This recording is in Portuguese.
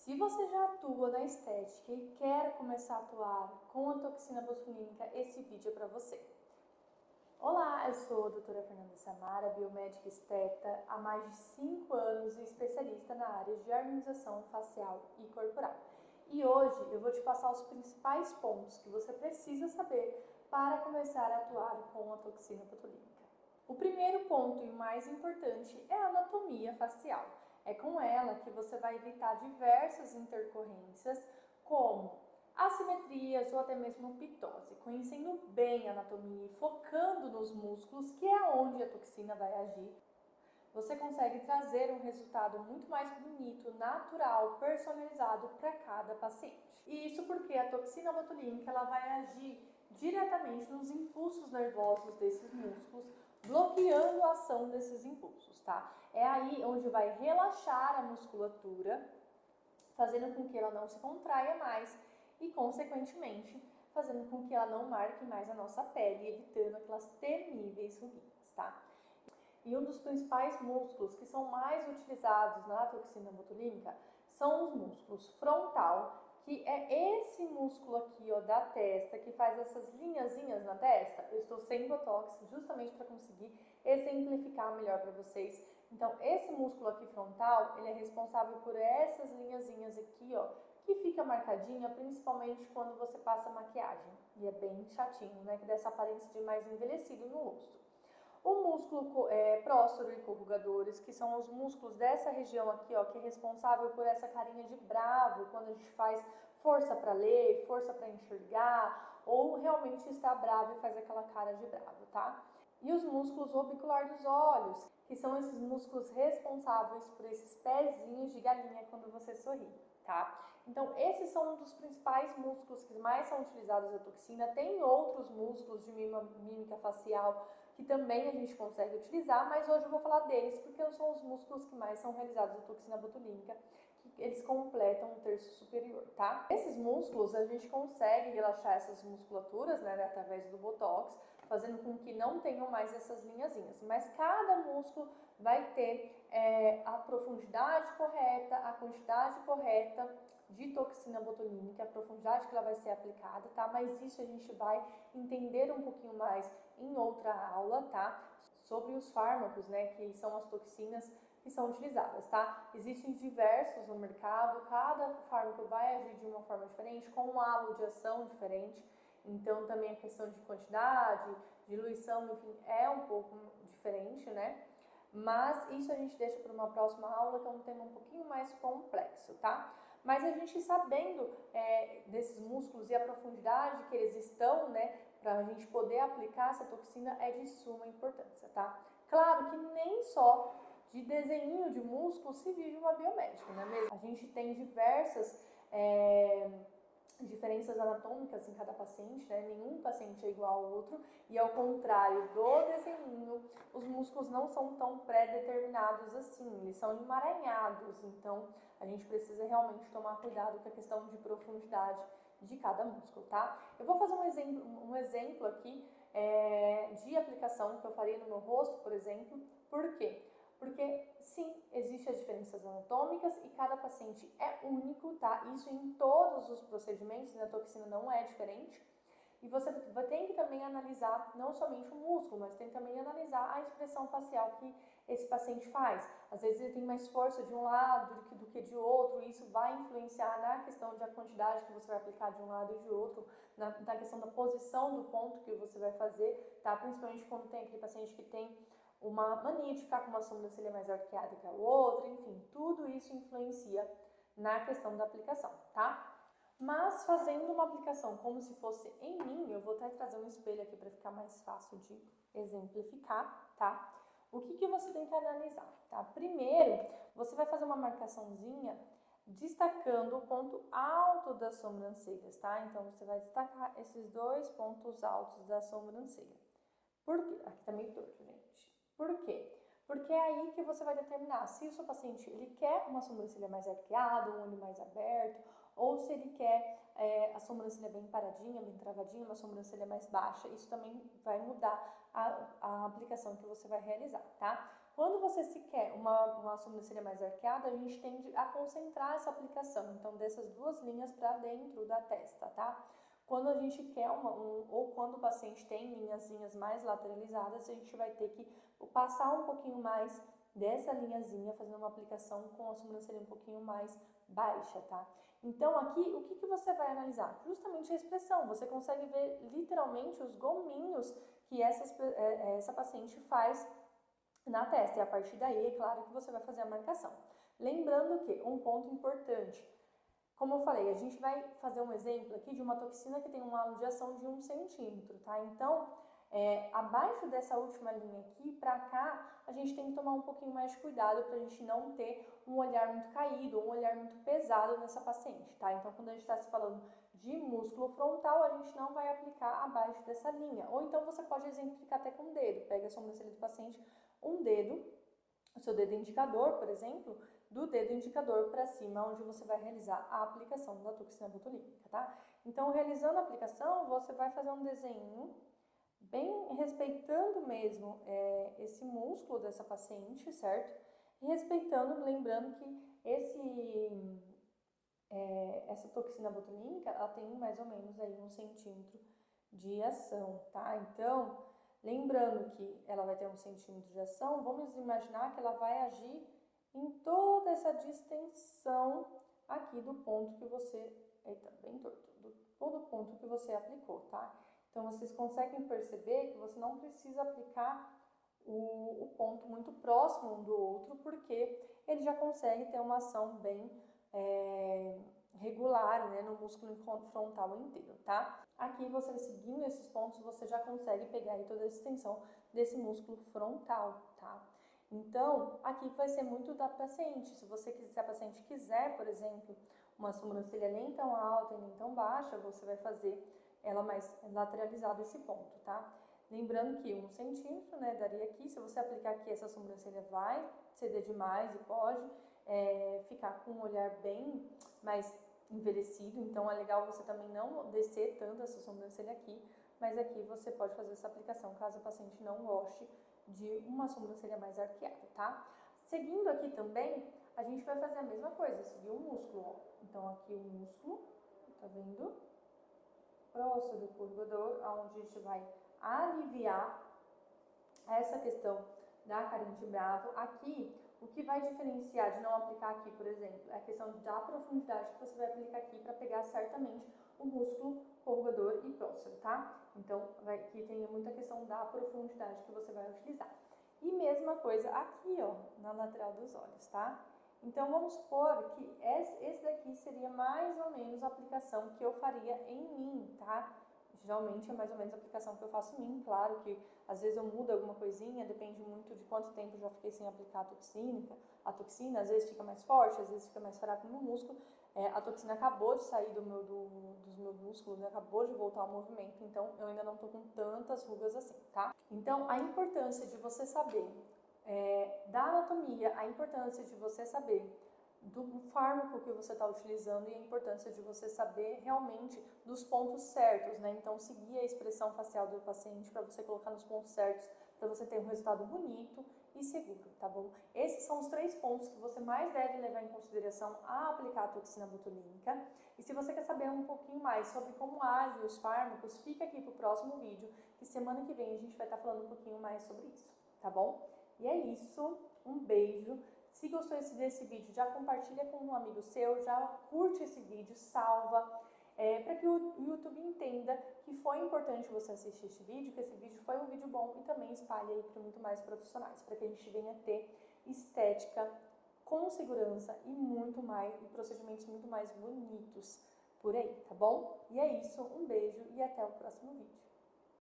Se você já atua na estética e quer começar a atuar com a toxina botulínica, esse vídeo é para você. Olá, eu sou a doutora Fernanda Samara, biomédica esteta há mais de 5 anos e especialista na área de harmonização facial e corporal. E hoje eu vou te passar os principais pontos que você precisa saber para começar a atuar com a toxina botulínica. O primeiro ponto e o mais importante é a anatomia facial. É com ela que você vai evitar diversas intercorrências, como assimetrias ou até mesmo pitose, conhecendo bem a anatomia e focando nos músculos, que é onde a toxina vai agir. Você consegue trazer um resultado muito mais bonito, natural, personalizado para cada paciente. E isso porque a toxina botulínica ela vai agir diretamente nos impulsos nervosos desses músculos, bloqueando a ação desses impulsos, tá? É aí onde vai relaxar a musculatura, fazendo com que ela não se contraia mais e, consequentemente, fazendo com que ela não marque mais a nossa pele, evitando aquelas temíveis ruguinhas, tá? E um dos principais músculos que são mais utilizados na toxina botulínica são os músculos frontal, que é esse músculo aqui, ó, da testa, que faz essas linhazinhas na testa. Eu estou sem botox justamente para conseguir exemplificar melhor para vocês. Então, esse músculo aqui frontal, ele é responsável por essas linhazinhas aqui, ó, que fica marcadinha, principalmente quando você passa maquiagem. E é bem chatinho, né, que dá essa aparência de mais envelhecido no rosto. O músculo próstero e corrugadores, que são os músculos dessa região aqui, ó, que é responsável por essa carinha de bravo, quando a gente faz força para ler, força para enxergar, ou realmente está bravo e faz aquela cara de bravo, tá? E os músculos orbicular dos olhos, que são esses músculos responsáveis por esses pezinhos de galinha quando você sorri, tá? Então, esses são um dos principais músculos que mais são utilizados na toxina. Tem outros músculos de mímica facial que também a gente consegue utilizar, mas hoje eu vou falar deles porque são os músculos que mais são realizados na toxina botulínica, que eles completam o terço superior, tá? Esses músculos a gente consegue relaxar essas musculaturas, né, através do botox, fazendo com que não tenham mais essas linhazinhas, mas cada músculo vai ter a profundidade correta, a quantidade correta de toxina botulínica, a profundidade que ela vai ser aplicada, tá? Mas isso a gente vai entender um pouquinho mais em outra aula, tá? Sobre os fármacos, né, que são as toxinas que são utilizadas, tá? Existem diversos no mercado, cada fármaco vai agir de uma forma diferente, com um halo de ação diferente, então também a questão de quantidade, diluição, enfim, é um pouco diferente, né? Mas isso a gente deixa para uma próxima aula, que é um tema um pouquinho mais complexo, tá? Mas a gente sabendo desses músculos e a profundidade que eles estão, né, para a gente poder aplicar essa toxina é de suma importância, tá? Claro que nem só de desenho de músculo se vive uma biomédica, não é mesmo? A gente tem diversas diferenças anatômicas em cada paciente, né? Nenhum paciente é igual ao outro, e ao contrário do desenho, os músculos não são tão pré-determinados assim, eles são emaranhados, então a gente precisa realmente tomar cuidado com a questão de profundidade de cada músculo, tá? Eu vou fazer um exemplo aqui de aplicação que eu faria no meu rosto, por exemplo. Por quê? Porque, sim, existem as diferenças anatômicas e cada paciente é único, tá? Isso em todos os procedimentos, a toxina não é diferente. E você tem que também analisar não somente o músculo, mas tem que também analisar a expressão facial que esse paciente faz. Às vezes ele tem mais força de um lado do que de outro, e isso vai influenciar na questão da quantidade que você vai aplicar de um lado e de outro, na questão da posição do ponto que você vai fazer, tá? Principalmente quando tem aquele paciente que tem uma mania de ficar com uma sobrancelha mais arqueada que a outra, enfim, tudo isso influencia na questão da aplicação, tá? Mas fazendo uma aplicação como se fosse em mim, eu vou até trazer um espelho aqui para ficar mais fácil de exemplificar, tá? O que você tem que analisar, tá? Primeiro, você vai fazer uma marcaçãozinha destacando o ponto alto das sobrancelhas, tá? Então, você vai destacar esses dois pontos altos da sobrancelha. Por quê? Aqui tá meio torto, gente. Por quê? Porque é aí que você vai determinar se o seu paciente ele quer uma sobrancelha mais arqueada, um olho mais aberto, ou se ele quer a sobrancelha bem paradinha, bem travadinha, uma sobrancelha mais baixa. Isso também vai mudar a aplicação que você vai realizar, tá? Quando você se quer uma sobrancelha mais arqueada, a gente tende a concentrar essa aplicação, então dessas duas linhas para dentro da testa, tá? Quando a gente quer ou quando o paciente tem linhazinhas mais lateralizadas, a gente vai ter que passar um pouquinho mais dessa linhazinha, fazendo uma aplicação com a sobrancelha um pouquinho mais baixa, tá? Então aqui, o que você vai analisar? Justamente a expressão, você consegue ver literalmente os gominhos que essa paciente faz na testa, e a partir daí, é claro que você vai fazer a marcação. Lembrando que, um ponto importante, como eu falei, a gente vai fazer um exemplo aqui de uma toxina que tem um halo de ação de 1 centímetro, tá? Então, abaixo dessa última linha aqui, pra cá, a gente tem que tomar um pouquinho mais de cuidado pra gente não ter um olhar muito caído, um olhar muito pesado nessa paciente, tá? Então, quando a gente está se falando de músculo frontal, a gente não vai aplicar abaixo dessa linha. Ou então, você pode exemplificar até com o dedo. Pega a sobrancelha do paciente, um dedo, o seu dedo indicador, por exemplo, do dedo indicador para cima, onde você vai realizar a aplicação da toxina botulínica, tá? Então, realizando a aplicação, você vai fazer um desenho bem respeitando mesmo esse músculo dessa paciente, certo? E respeitando, lembrando que essa toxina botulínica, ela tem mais ou menos aí 1 centímetro de ação, tá? Então, lembrando que ela vai ter 1 centímetro de ação, vamos imaginar que ela vai agir em toda essa distensão aqui do ponto que você... Eita, bem torto. Todo ponto que você aplicou, tá? Então, vocês conseguem perceber que você não precisa aplicar o ponto muito próximo um do outro, porque ele já consegue ter uma ação bem regular, né, no músculo frontal inteiro, tá? Aqui, você seguindo esses pontos, você já consegue pegar aí toda a extensão desse músculo frontal, tá? Então, aqui vai ser muito da paciente. Se a paciente quiser, por exemplo, uma sobrancelha nem tão alta e nem tão baixa, você vai fazer ela mais lateralizada esse ponto, tá? Lembrando que 1 centímetro, né, daria aqui. Se você aplicar aqui, essa sobrancelha vai ceder demais e pode ficar com um olhar bem mais envelhecido. Então, é legal você também não descer tanto essa sobrancelha aqui, mas aqui você pode fazer essa aplicação caso o paciente não goste de uma sobrancelha mais arqueada, tá? Seguindo aqui também, a gente vai fazer a mesma coisa, seguir o músculo, ó. Então, aqui o músculo, tá vendo? Próximo do purgador, onde a gente vai aliviar essa questão da carente bravo. Aqui, o que vai diferenciar de não aplicar aqui, por exemplo, é a questão da profundidade que você vai aplicar aqui para pegar certamente o músculo purgador e próximo, tá? Então, aqui tem muita questão da profundidade que você vai utilizar. E mesma coisa aqui, ó, na lateral dos olhos, tá? Então, vamos supor que esse daqui seria mais ou menos a aplicação que eu faria em mim, tá? Geralmente é mais ou menos a aplicação que eu faço em mim. Claro que às vezes eu mudo alguma coisinha, depende muito de quanto tempo eu já fiquei sem aplicar a toxina, às vezes fica mais forte, às vezes fica mais fraco no músculo. A toxina acabou de sair dos meus músculos, né? Acabou de voltar ao movimento, então eu ainda não tô com tantas rugas assim, tá? Então, a importância de você saber da anatomia, a importância de você saber do fármaco que você está utilizando e a importância de você saber realmente dos pontos certos, né? Então, seguir a expressão facial do paciente para você colocar nos pontos certos, para você ter um resultado bonito e seguro, tá bom? Esses são os 3 pontos que você mais deve levar em consideração a aplicar a toxina botulínica. E se você quer saber um pouquinho mais sobre como agem os fármacos, fica aqui pro próximo vídeo, que semana que vem a gente vai estar falando um pouquinho mais sobre isso, tá bom? E é isso, um beijo. Se gostou desse vídeo, já compartilha com um amigo seu, já curte esse vídeo, salva, para que o YouTube entenda que foi importante você assistir esse vídeo, que esse vídeo foi um vídeo bom e também espalhe aí para muito mais profissionais, para que a gente venha ter estética com segurança e muito mais, e procedimentos muito mais bonitos por aí, tá bom? E é isso, um beijo e até o próximo vídeo.